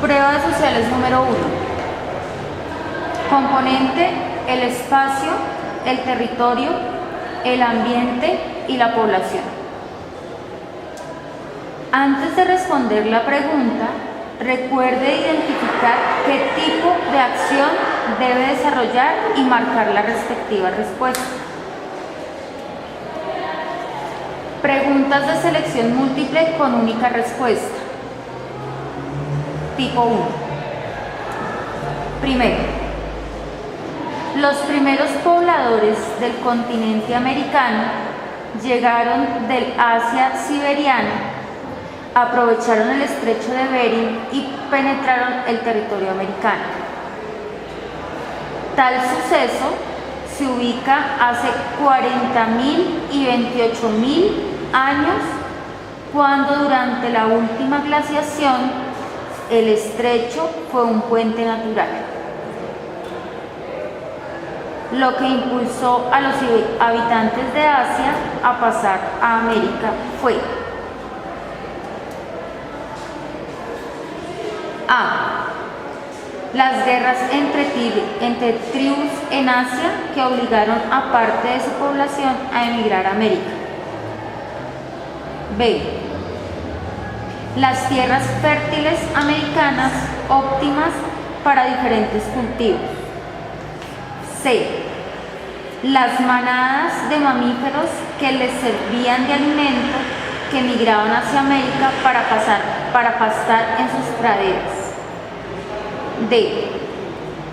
Pruebas sociales número 1. Componente: el espacio, el territorio, el ambiente y la población. Antes de responder la pregunta, recuerde identificar qué tipo de acción debe desarrollar y marcar la respectiva respuesta. Preguntas de selección múltiple con única respuesta. Tipo 1. Primero, los primeros pobladores del continente americano llegaron del Asia siberiana, aprovecharon el estrecho de Bering y penetraron el territorio americano. Tal suceso se ubica hace 40.000 y 28.000 años, cuando durante la última glaciación el estrecho fue un puente natural. Lo que impulsó a los habitantes de Asia a pasar a América fue: A. Las guerras entre tribus en Asia que obligaron a parte de su población a emigrar a América. B. Las tierras fértiles americanas óptimas para diferentes cultivos. C. Las manadas de mamíferos que les servían de alimento que migraban hacia América para pastar en sus praderas. D.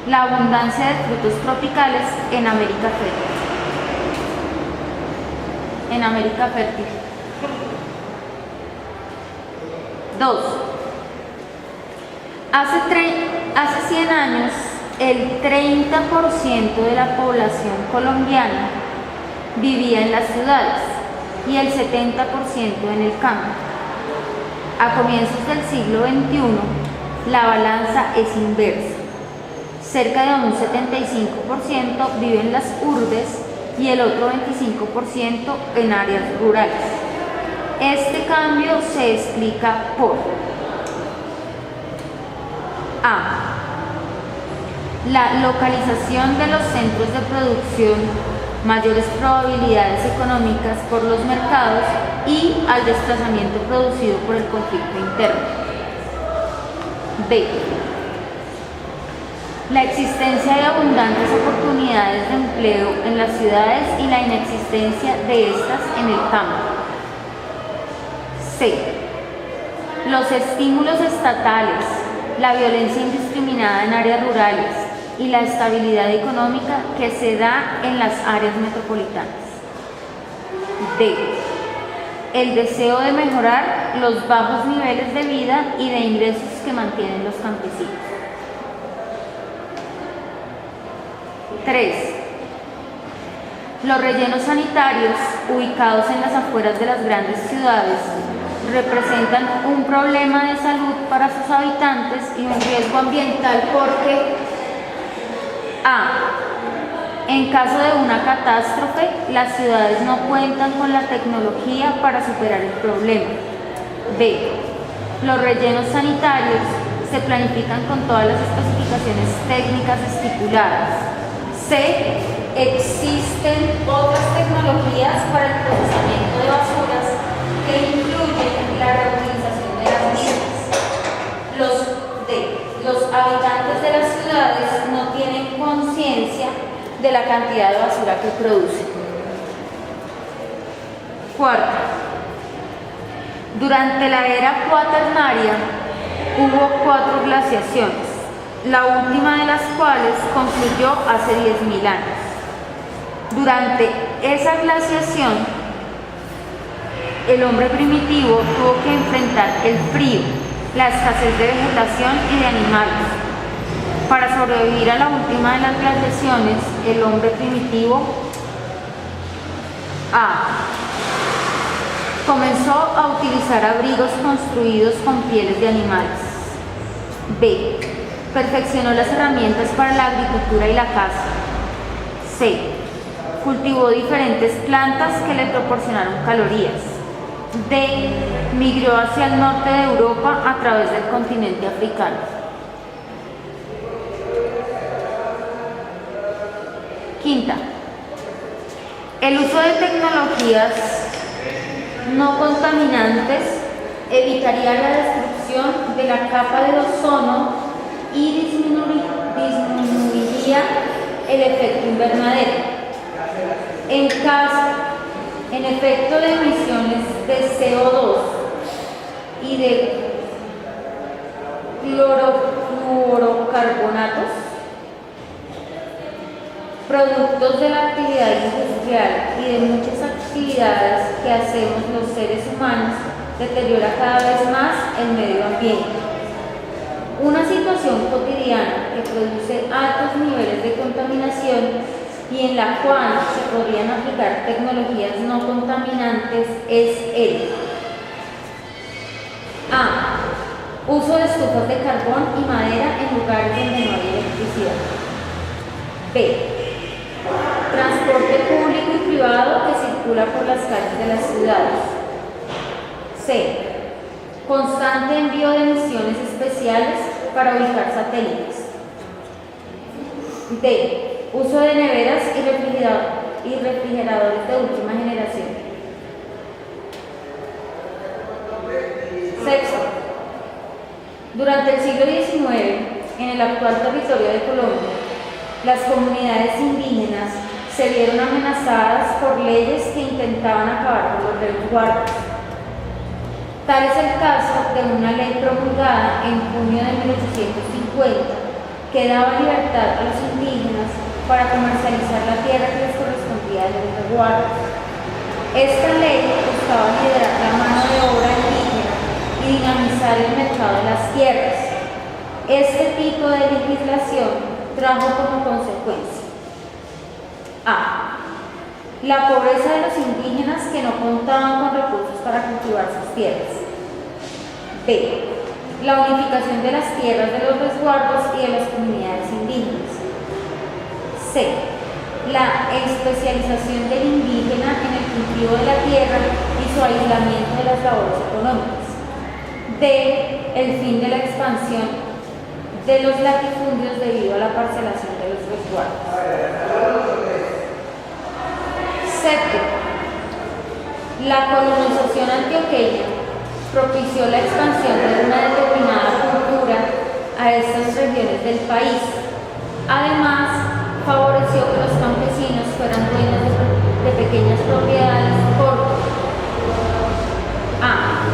La abundancia de frutos tropicales en América fértil. 2. Hace 100 años, el 30% de la población colombiana vivía en las ciudades y el 70% en el campo. A comienzos del siglo XXI, la balanza es inversa. Cerca de un 75% vive en las urbes y el otro 25% en áreas rurales. Este cambio se explica por: A. La localización de los centros de producción, mayores probabilidades económicas por los mercados y al desplazamiento producido por el conflicto interno. B. La existencia de abundantes oportunidades de empleo en las ciudades y la inexistencia de estas en el campo. C. Los estímulos estatales, la violencia indiscriminada en áreas rurales y la estabilidad económica que se da en las áreas metropolitanas. D. El deseo de mejorar los bajos niveles de vida y de ingresos que mantienen los campesinos. 3. Los rellenos sanitarios ubicados en las afueras de las grandes ciudades representan un problema de salud para sus habitantes y un riesgo ambiental porque: A. En caso de una catástrofe, las ciudades no cuentan con la tecnología para superar el problema. B. Los rellenos sanitarios se planifican con todas las especificaciones técnicas estipuladas. C. Existen otras tecnologías para el procesamiento de basuras que incluyen la reutilización de las mismas. Los habitantes de las ciudades no tienen conciencia de la cantidad de basura que producen. 4. Durante la era cuaternaria hubo 4 glaciaciones, la última de las cuales concluyó hace 10.000 años. Durante esa glaciación, el hombre primitivo tuvo que enfrentar el frío, la escasez de vegetación y de animales. Para sobrevivir a la última de las glaciaciones, el hombre primitivo: A. Comenzó a utilizar abrigos construidos con pieles de animales. B. Perfeccionó las herramientas para la agricultura y la caza. C. Cultivó diferentes plantas que le proporcionaron calorías. D. Migró hacia el norte de Europa a través del continente africano. Quinta, el uso de tecnologías no contaminantes evitaría la destrucción de la capa de ozono y disminuiría el efecto invernadero. En efecto de emisiones de CO2 y de clorofluorocarbonatos, productos de la actividad industrial y de muchas actividades que hacemos los seres humanos, deteriora cada vez más el medio ambiente. Una situación cotidiana que produce altos niveles de contaminación y en la cual se podrían aplicar tecnologías no contaminantes es el A. Uso de estufas de carbón y madera en lugares donde no hay electricidad. B. Transporte público y privado que circula por las calles de las ciudades. C. Constante envío de misiones especiales para ubicar satélites. D. Uso de neveras y refrigeradores de última generación. Sexto. Durante el siglo XIX, en el actual territorio de Colombia, las comunidades indígenas se vieron amenazadas por leyes que intentaban acabar con los resguardos. Tal es el caso de una ley promulgada en junio de 1850 que daba libertad a los indígenas para comercializar la tierra que les correspondía de los resguardos. Esta ley buscaba liderar la mano de obra indígena y dinamizar el mercado de las tierras. Este tipo de legislación trajo como consecuencia A. La pobreza de los indígenas que no contaban con recursos para cultivar sus tierras. B. La unificación de las tierras de los resguardos y de las comunidades indígenas. C. La especialización del indígena en el cultivo de la tierra y su aislamiento de las labores económicas. D. El fin de la expansión de los latifundios debido a la parcelación de los resguardos. Séptimo, la colonización antioqueña propició la expansión de una determinada cultura a estas regiones del país. Además, favoreció que los campesinos fueran dueños de pequeñas propiedades por A.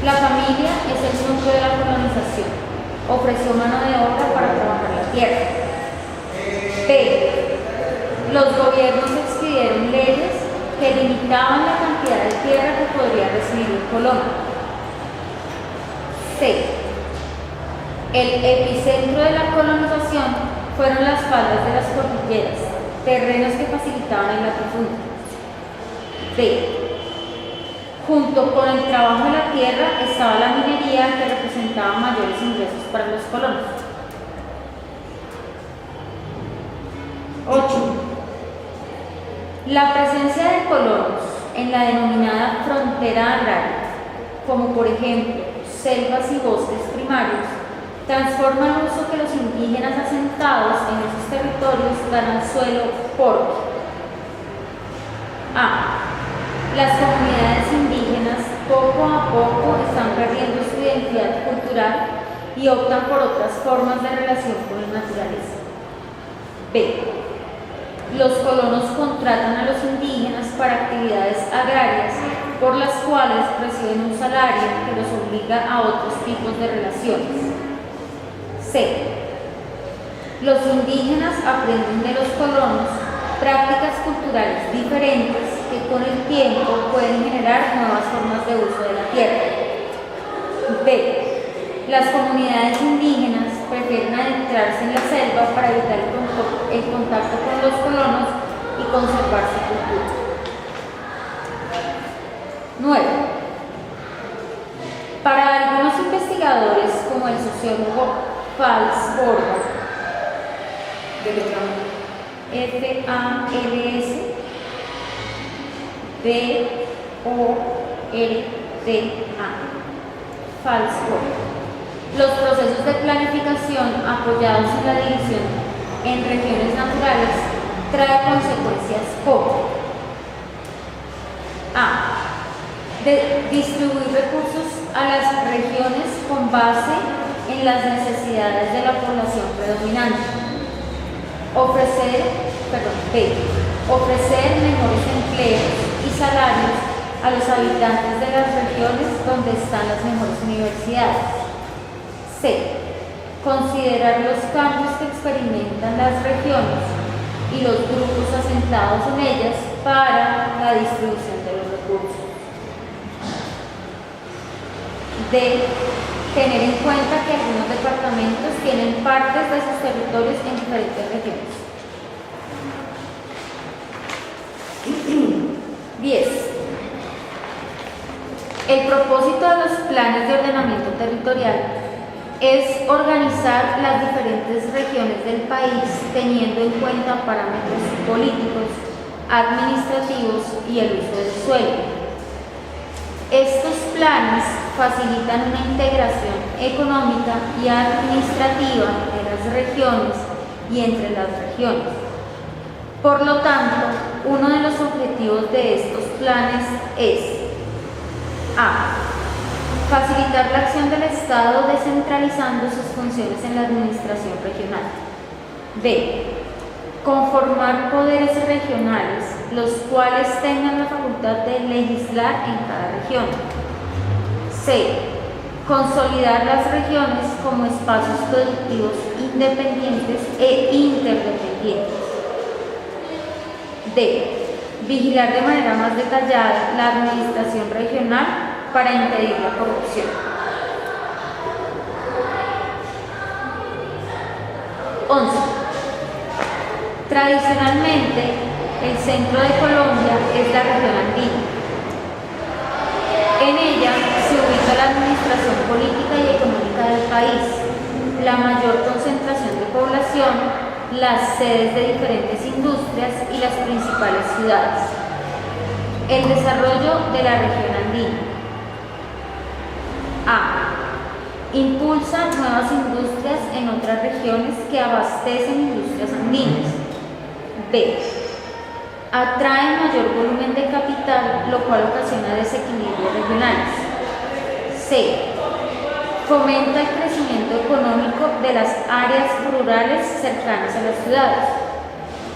La familia es el núcleo de la colonización. Ofreció mano de obra para trabajar la tierra. B. Los gobiernos expidieron leyes que limitaban la cantidad de tierra que podría recibir un colono. C. El epicentro de la colonización fueron las faldas de las cordilleras, terrenos que facilitaban el latifundio. D. Junto con el trabajo de la tierra estaba la minería, que representaba mayores ingresos para los colonos. 8. La presencia de colonos en la denominada frontera agraria, como por ejemplo selvas y bosques primarios, transforma el uso que los indígenas asentados en esos territorios dan al suelo por A. Las comunidades indígenas poco a poco están perdiendo su identidad cultural y optan por otras formas de relación con la naturaleza. B. Los colonos contratan a los indígenas para actividades agrarias por las cuales reciben un salario que los obliga a otros tipos de relaciones. C. Los indígenas aprenden de los colonos prácticas culturales diferentes que con el tiempo pueden generar nuevas formas de uso de la tierra. B. Las comunidades indígenas prefieren adentrarse en la selva para evitar el contacto con los colonos y conservar su cultura. 9. Para algunos investigadores, como el sociólogo Fals Borda, F-A-L-S B-O-R-D-A, Fals Borda, los procesos de planificación apoyados en la división en regiones naturales trae consecuencias como A. Distribuir recursos a las regiones con base en las necesidades de la población predominante. B. Ofrecer mejores empleos y salarios a los habitantes de las regiones donde están las mejores universidades. C. Considerar los cambios que experimentan las regiones y los grupos asentados en ellas para la distribución de los recursos. D. Tener en cuenta que algunos departamentos tienen partes de sus territorios en diferentes regiones. 10. El propósito de los planes de ordenamiento territorial es organizar las diferentes regiones del país teniendo en cuenta parámetros políticos, administrativos y el uso del suelo. Estos planes facilitan una integración económica y administrativa de las regiones y entre las regiones. Por lo tanto, uno de los objetivos de estos planes es A. Facilitar la acción del Estado descentralizando sus funciones en la administración regional. B. Conformar poderes regionales, los cuales tengan la facultad de legislar en cada región. C. Consolidar las regiones como espacios productivos independientes e interdependientes. D. Vigilar de manera más detallada la administración regional para impedir la corrupción. 11. Tradicionalmente, el centro de Colombia es la región andina. En ella se ubica la administración política y económica del país, la mayor concentración de población, las sedes de diferentes industrias y las principales ciudades. El desarrollo de la región andina. A. Impulsa nuevas industrias en otras regiones que abastecen industrias andinas. B. Atrae mayor volumen de capital, lo cual ocasiona desequilibrios regionales. C. Fomenta el crecimiento económico de las áreas rurales cercanas a las ciudades.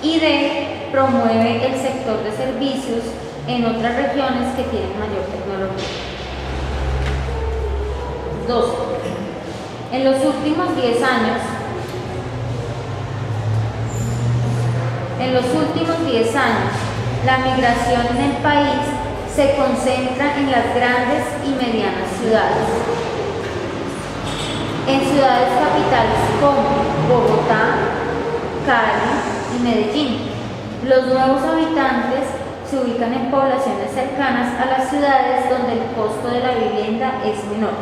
Y D. Promueve el sector de servicios en otras regiones que tienen mayor tecnología. 2. En los últimos 10 años, la migración en el país se concentra en las grandes y medianas ciudades. En ciudades capitales como Bogotá, Cali y Medellín, los nuevos habitantes se ubican en poblaciones cercanas a las ciudades donde el costo de la vivienda es menor.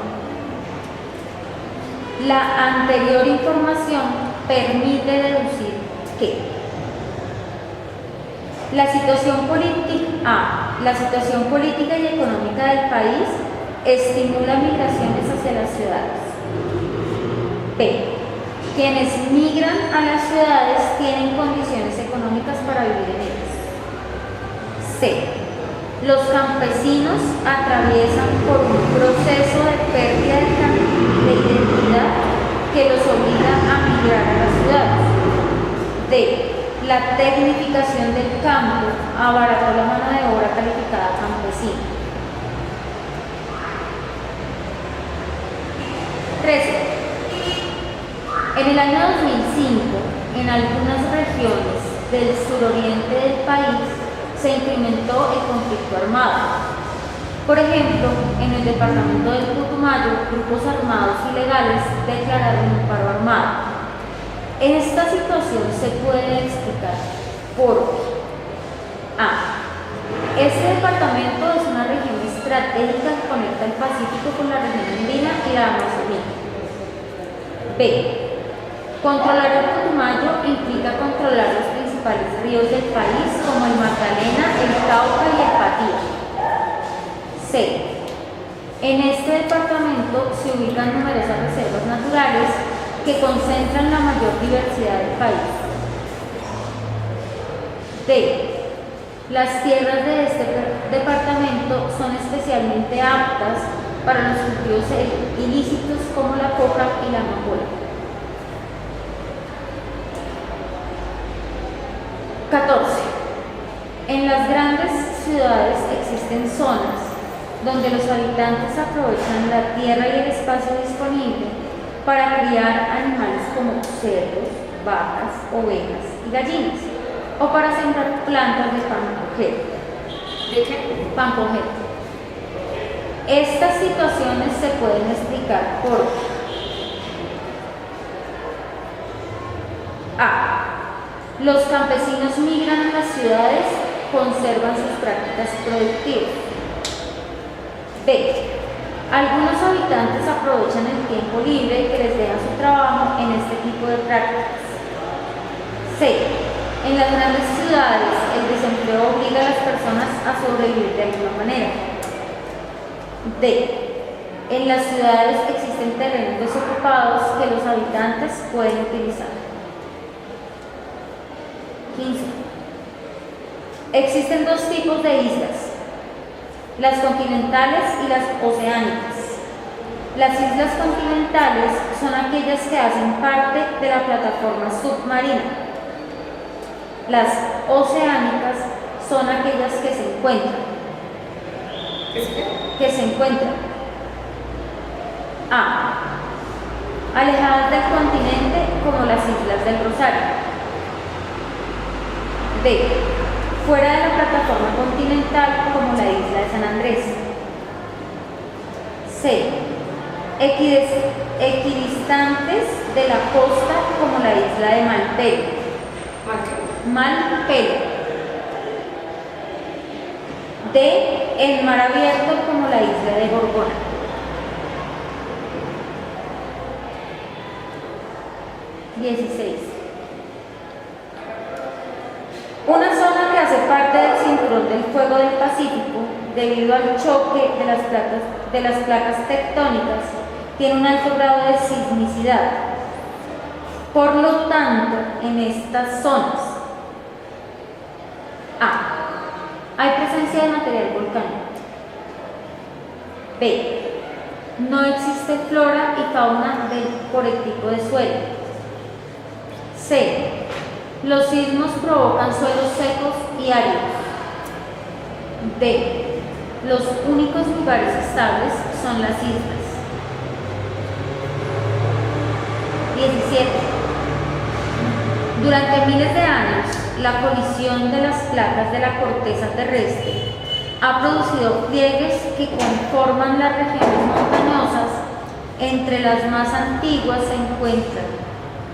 La anterior información permite deducir que la situación política y económica del país estimula migraciones hacia las ciudades. B. Quienes migran a las ciudades tienen condiciones económicas para vivir en ellas. C. Los campesinos atraviesan por un proceso de pérdida de identidad que los obliga a migrar a las ciudades. D. La tecnificación del campo abarató la mano de obra calificada campesina. 13. En el año 2005, en algunas regiones del suroriente del país se incrementó el conflicto armado. Por ejemplo, en el departamento del Putumayo, grupos armados ilegales declararon un paro armado. Esta situación se puede explicar por A. Este departamento es una región estratégica que conecta el Pacífico con la región andina y la Amazonía. B. Controlar el Putumayo implica controlar los principales ríos del país como el Magdalena, el Cauca y el Patía. C. En este departamento se ubican numerosas reservas naturales que concentran la mayor diversidad del país. D. Las tierras de este departamento son especialmente aptas para los cultivos ilícitos como la coca y la amapola. 14. En las grandes ciudades existen zonas donde los habitantes aprovechan la tierra y el espacio disponible para criar animales como cerdos, vacas, ovejas y gallinas, o para sembrar plantas de pampojete. ¿De qué? Pampojete. Estas situaciones se pueden explicar por A. Los campesinos migran a las ciudades, conservan sus prácticas productivas. B. Algunos habitantes aprovechan el tiempo libre que les deja su trabajo en este tipo de prácticas. C. En las grandes ciudades, el desempleo obliga a las personas a sobrevivir de alguna manera. D. En las ciudades existen terrenos desocupados que los habitantes pueden utilizar. 15. Existen dos tipos de islas: las continentales y las oceánicas. Las islas continentales son aquellas que hacen parte de la plataforma submarina. Las oceánicas son aquellas que se encuentran. A. Alejadas del continente como las islas del Rosario. B. Fuera de la plataforma continental como la isla de San Andrés. C. Equidistantes de la costa como la isla de Malpelo. Malpelo. D. En mar abierto como la isla de Gorgona. Una zona que hace parte del cinturón del fuego del Pacífico, debido al choque de las placas tectónicas, tiene un alto grado de sismicidad. Por lo tanto, en estas zonas A. Hay presencia de material volcánico. B. No existe flora y fauna por el tipo de suelo. C. Los sismos provocan suelos secos y áridos. D. Los únicos lugares estables son las islas. 17. Durante miles de años, la colisión de las placas de la corteza terrestre ha producido pliegues que conforman las regiones montañosas. Entre las más antiguas se encuentran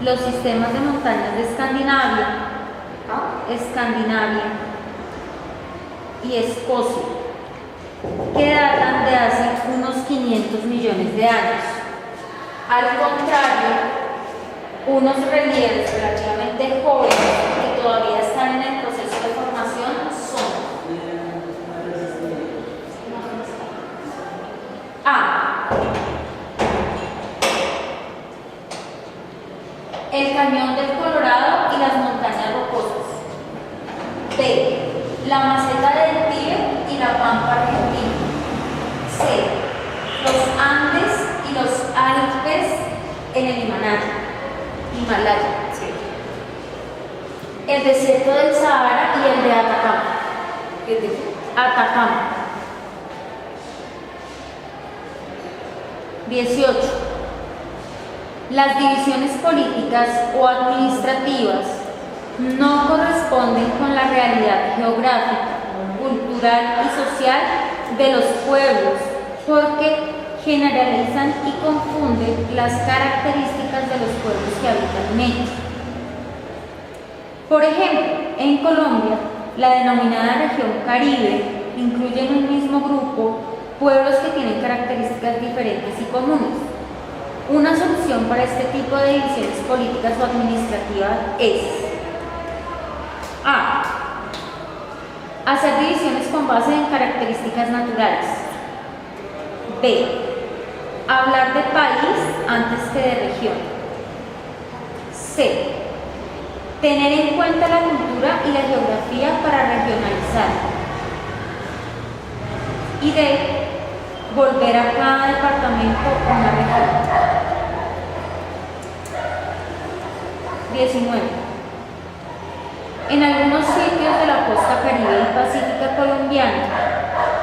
los sistemas de montañas de Escandinavia y Escocia, que datan de hace unos 500 millones de años. Al contrario, unos relieves relativamente jóvenes que todavía están en el proceso de formación son A. El Cañón del Colorado y las montañas rocosas. B. La meseta del Tíbet y la pampa argentina. C. Los Andes y los Alpes en el Himalaya. Sí. El desierto del Sahara y el de Atacama. ¿El de Atacama. 18. Las divisiones políticas o administrativas no corresponden con la realidad geográfica, cultural y social de los pueblos, porque generalizan y confunden las características de los pueblos que habitan en ellos. Por ejemplo, en Colombia, la denominada región Caribe incluye en un mismo grupo pueblos que tienen características diferentes y comunes. Una solución para este tipo de divisiones políticas o administrativas es A. Hacer divisiones con base en características naturales. B. Hablar de país antes que de región. C. Tener en cuenta la cultura cultura y la geografía para regionalizar. Y D, volver a cada departamento una región. 19. En algunos sitios de la costa caribe y pacífica colombiana,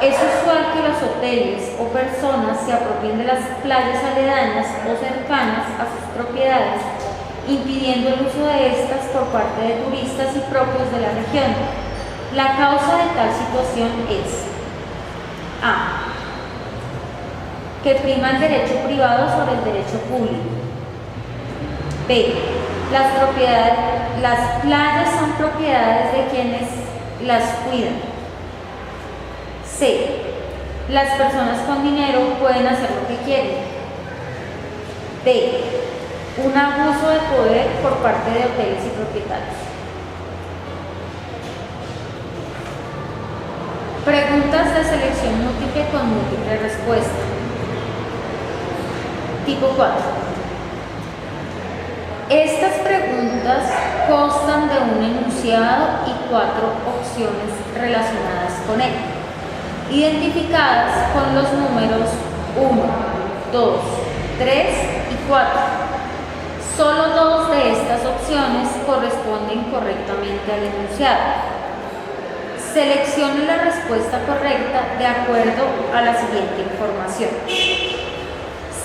es usual que los hoteles o personas se apropien de las playas aledañas o cercanas a sus propiedades, impidiendo el uso de estas por parte de turistas y propios de la región. La causa de tal situación es A, que prima el derecho privado sobre el derecho público. B, las playas son propiedades de quienes las cuidan. C, las personas con dinero pueden hacer lo que quieren. D, un abuso de poder por parte de hoteles y propietarios. Preguntas de selección múltiple con múltiple respuesta. Tipo 4. Estas preguntas constan de un enunciado y 4 opciones relacionadas con él, identificadas con los números 1, 2, 3 y 4. Solo 2 de estas opciones corresponden correctamente al enunciado. Seleccione la respuesta correcta de acuerdo a la siguiente información.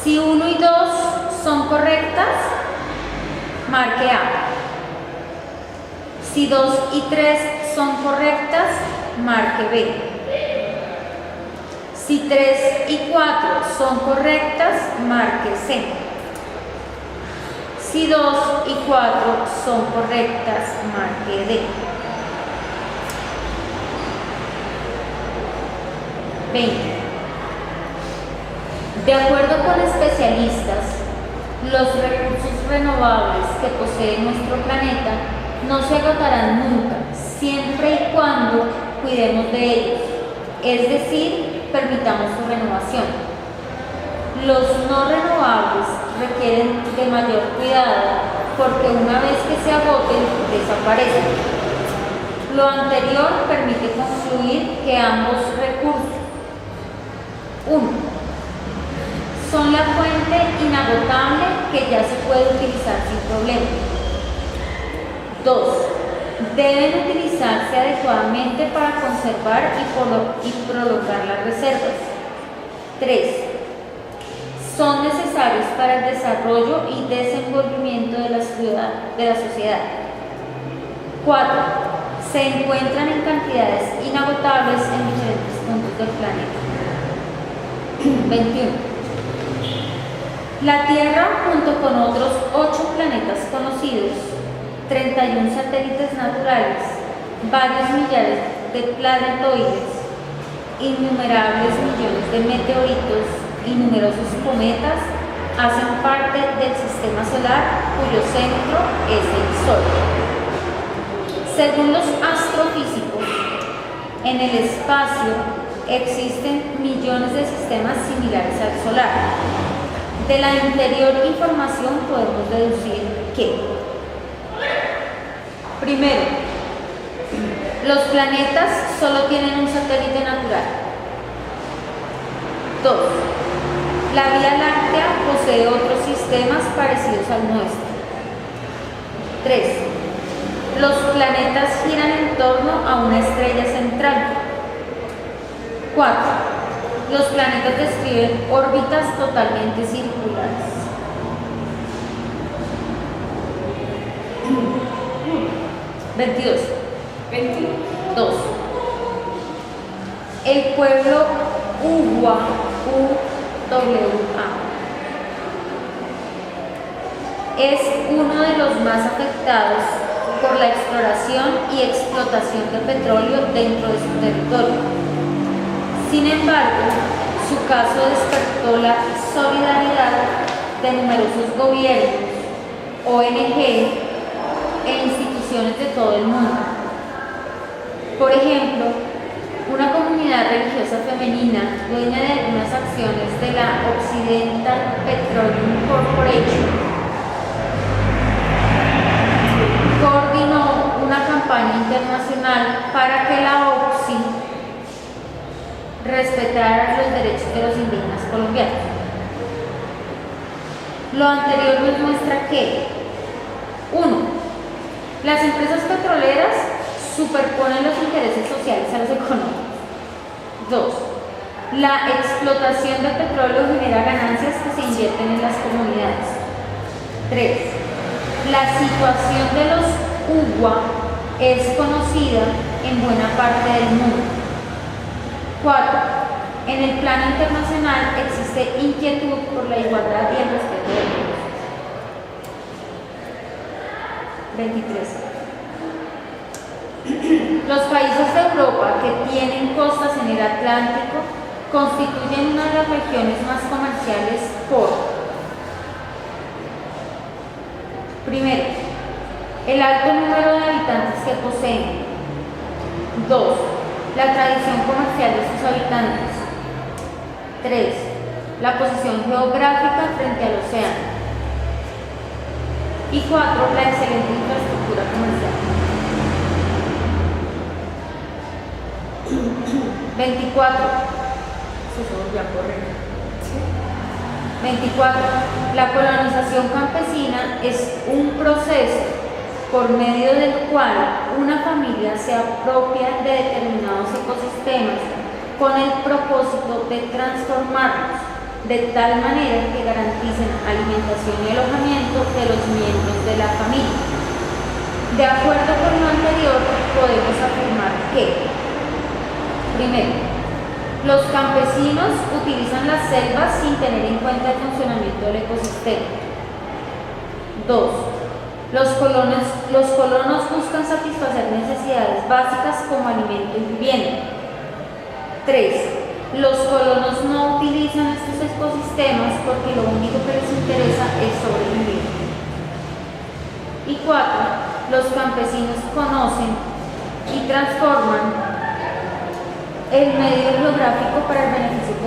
Si 1 y 2 son correctas, marque A. Si 2 y 3 son correctas, marque B. Si 3 y 4 son correctas, marque C. Si 2 y 4 son correctas, marque D. 20. De acuerdo con especialistas, los recursos renovables que posee nuestro planeta no se agotarán nunca, siempre y cuando cuidemos de ellos, es decir, permitamos su renovación. Los no renovables requieren de mayor cuidado porque una vez que se agoten, desaparecen. Lo anterior permite concluir que ambos recursos, 1, son la fuente inagotable que ya se puede utilizar sin problema. 2, deben utilizarse adecuadamente para conservar y prolongar las reservas. 3, son necesarios para el desarrollo y desenvolvimiento de la sociedad. 4, se encuentran en cantidades inagotables en diferentes puntos del planeta. 21. La Tierra, junto con otros 8 planetas conocidos, 31 satélites naturales, varios millares de planetoides, innumerables millones de meteoritos y numerosos cometas, hacen parte del sistema solar cuyo centro es el Sol. Según los astrofísicos, en el espacio existen millones de sistemas similares al solar. De la anterior información podemos deducir que, primero, los planetas solo tienen un satélite natural. 2, la Vía Láctea posee otros sistemas parecidos al nuestro. 3, los planetas giran en torno a una estrella central. 4, los planetas describen órbitas totalmente circulares. 22. 22. El pueblo Uwa, UWA, es uno de los más afectados por la exploración y explotación de petróleo dentro de su territorio. Sin embargo, su caso despertó la solidaridad de numerosos gobiernos, ONG e instituciones de todo el mundo. Por ejemplo, una comunidad religiosa femenina, dueña de algunas acciones de la Occidental Petroleum Corporation, coordinó una campaña campaña internacional para que la OPSI respetara los derechos de los indígenas colombianos. Lo anterior nos muestra que 1. Las empresas petroleras superponen los intereses sociales a los económicos. 2. La explotación del petróleo genera ganancias que se invierten en las comunidades. 3. La situación de los UGUA es conocida en buena parte del mundo. 4. En el plano internacional existe inquietud por la igualdad y el respeto de todos. 23. Los países de Europa que tienen costas en el Atlántico constituyen una de las regiones más comerciales por: primero, el alto número de habitantes que poseen. 2. La tradición comercial de sus habitantes. 3. La posición geográfica frente al océano. Y 4. La excelente infraestructura comercial. 24. Eso se volvió a correr. 24. La colonización campesina es un proceso por medio del cual una familia se apropia de determinados ecosistemas con el propósito de transformarlos de tal manera que garanticen alimentación y alojamiento de los miembros de la familia. De acuerdo con lo anterior, podemos afirmar que: primero, los campesinos utilizan las selvas sin tener en cuenta el funcionamiento del ecosistema. 2. Los colonos buscan satisfacer necesidades básicas como alimento y vivienda. 3. Los colonos no utilizan estos ecosistemas porque lo único que les interesa es sobrevivir. Y 4. Los campesinos conocen y transforman el medio geográfico para el beneficio